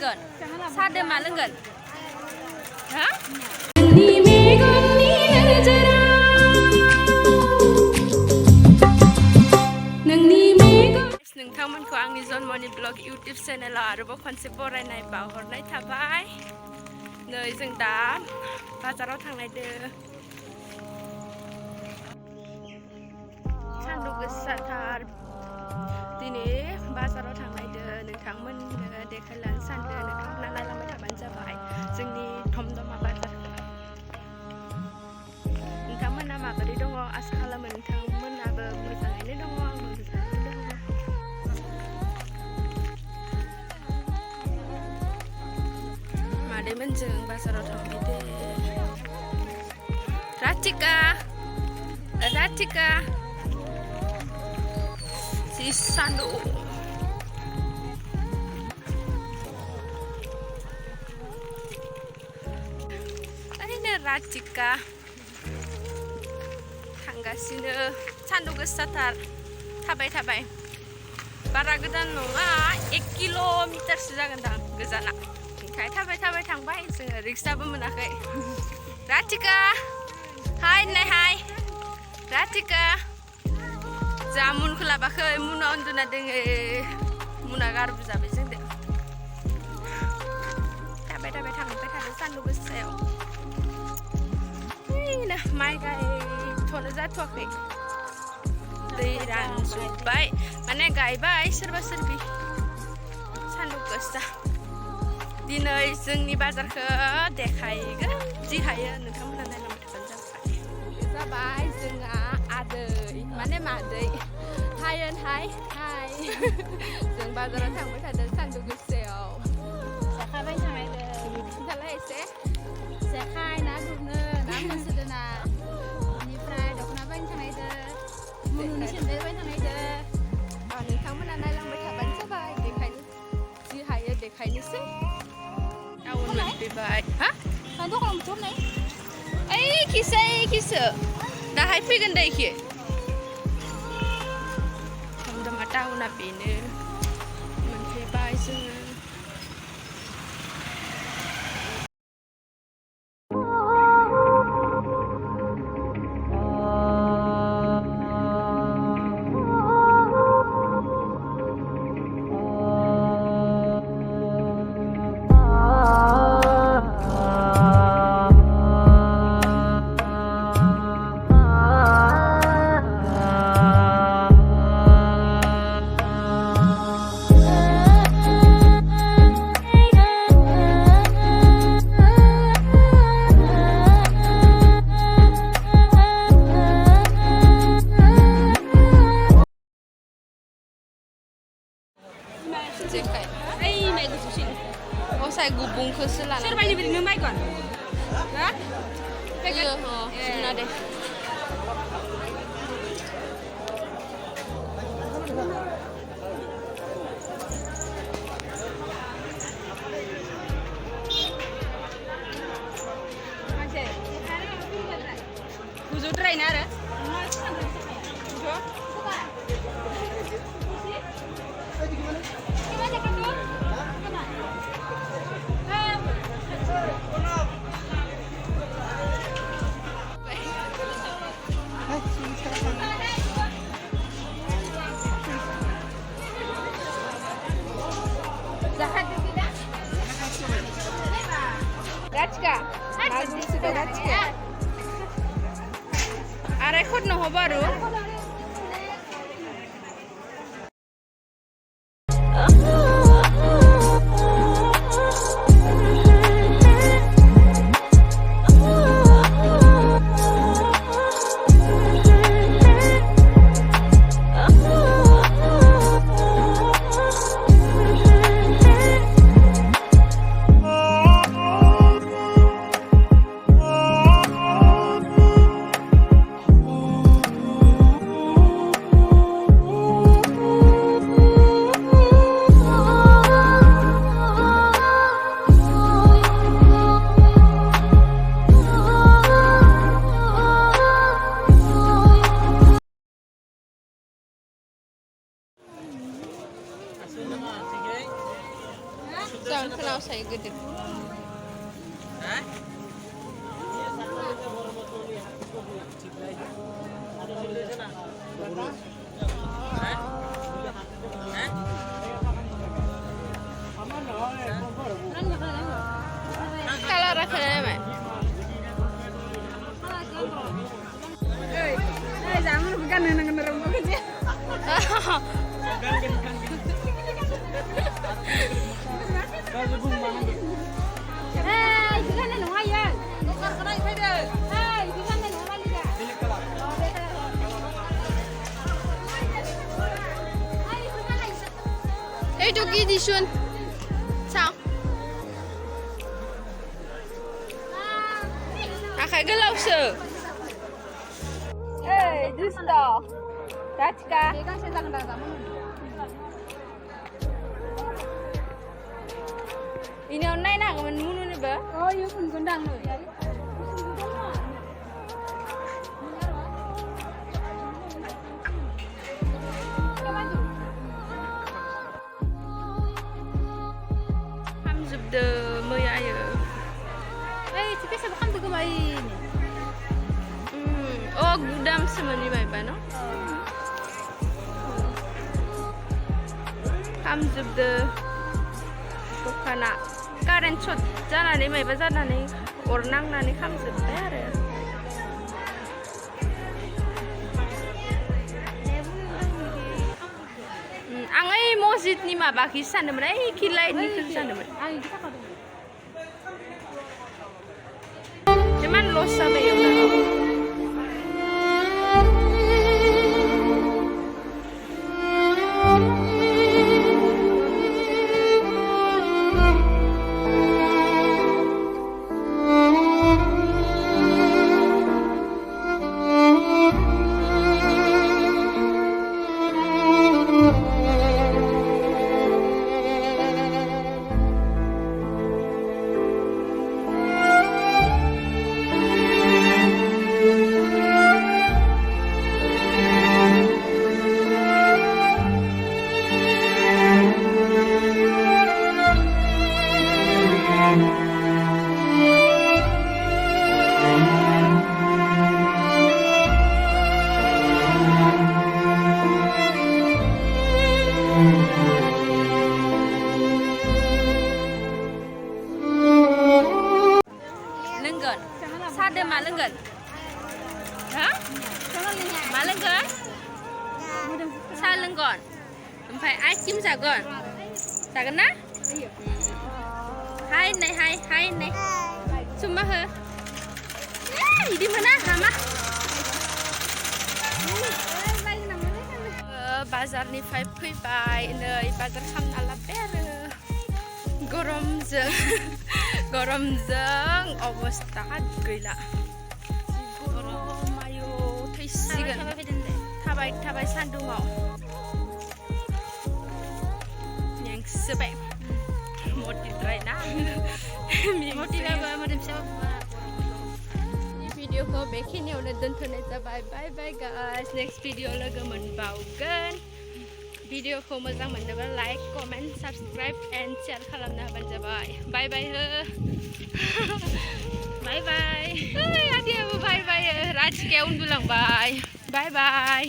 लोंगोन सादो मा लोंगोन हा नोंथांमोनखौ आंनि जन्मनि ब्लग इउटुब चेनेलाव आरोबाव खनसे बरायनाय बावहरनाय थाबाय नै जों दा बाजाराव थांनायदो सान्दुं गोसाथार दिनै बाजाराव थांनायदो नोंथांमोननो देखायलांनो सानदों नोंथांमोना नायलांबाय थाबानो जाबाय जोंनि धमधमा बाजार नोंथांमोना माबोरै दङ आसा खालामो नोंथांमोनाबो मोजाङैनो दङ आंबो मोजाङैनो दङ मादैमोनजों बाजाराव थांनायदो राधिका जि सान्दुं ओरैनो राधिका थांगासिनो सान्दुं गोसाथार थाबाय बारा गोजान नङा 1 किल'मिटारसो जागोनदां गोजाना ओंखाय थाबाय थांबाय जोङो रिक्साबो मोनाखै राधिका हाय राधिका जा मुनखौ लाबाखै मुना उन्दुना दोङो मुना गारबो जाबाय जोंदो थाबाय थांबाय थादो सान्दुं गोसायाव माइ गायथ'नो जाथ'वाखै दै रानजोब्बाय माने गायबाय सोरबा सोरबि सान्दुं गोसा दिनै जोंनि बाजारखौ देखायगोन जि हायो नोंथांमोना नायलांबाय थाबानो जाबाय जोंहा आदै माने मादै हाय जों बाजाराव थांबाय थादों सान्दुं गोसायाव जाखाबाय थांनायदो खिन्थालाय एसे जेखाइ ना गुरनो ना मोनसोदोना बेनिफ्राय दख'ना बायनो थांनायदो मुनुनि सेन्देल बायनो थांनायदो नोंथांमोना नायलांबाय थाबानो जाबाय देखायनो जि हायो देखायनोसै टाउन मोनफैबाय हा दखानाव मोनथ'नाय खिसो दाहाय फैगोन दा एखे धमधमा टाउना बेनो मोनफैबाय जोङो साय गुबुंखौसो लाना सोरबानि बिदिनो माइगन हा सुना दे गुजौद्रायना आरो Ratika Are khod no ho baru Jangan kenal saya gede. Kalau rasanya apa? Jangan bukan nang-nang begitu. Jogi di Shun. Sao? Kayak gelau se. Just stop. Rachka. Ini online nak kamu munu ni ba? Oh, iya pun gondang loh. De mời ai ở? Chị biết sao không được cái bài này? Oh, gudam semani bài ba no? Ham giúp de bukannya karen chot jalan ni, bài jalan ni, orang nani ham giúp de ada. Angai masjid ni mah Pakistan ni mana? Kilai ni Pakistan ni mana? Cuman losa bayu dah. Lenggan. Sada mak lenggan. Ha? Mak lenggan? Sa lenggan. Sampai aikim sagon. Sagon na? Hai nih. Cuma he. Di mana? Hama? Bazar ni fai nơi bazar kham ala ber. Goromjeng অবস্থা গইলা গরম আয়ো थैसिगोन थाबाय सान्दुङाव मेंसोबाय मटिद्राय ना मटिबाबो मोदोमसेयाव भिडिअखौ बेखिनियावनो दोनथ'नाय जाबाय बाय बाय गाइस नेक्स्ट भिडिअ लोगो मोनबावगोन भिडिअखौ मोजां मोनोबा like comment subscribe and share खालामना होबानो जाबाय बाय बाय हो बाय बाय आदियाबो बाय बाय राजकिया उन्दुलांबाय बाय बाय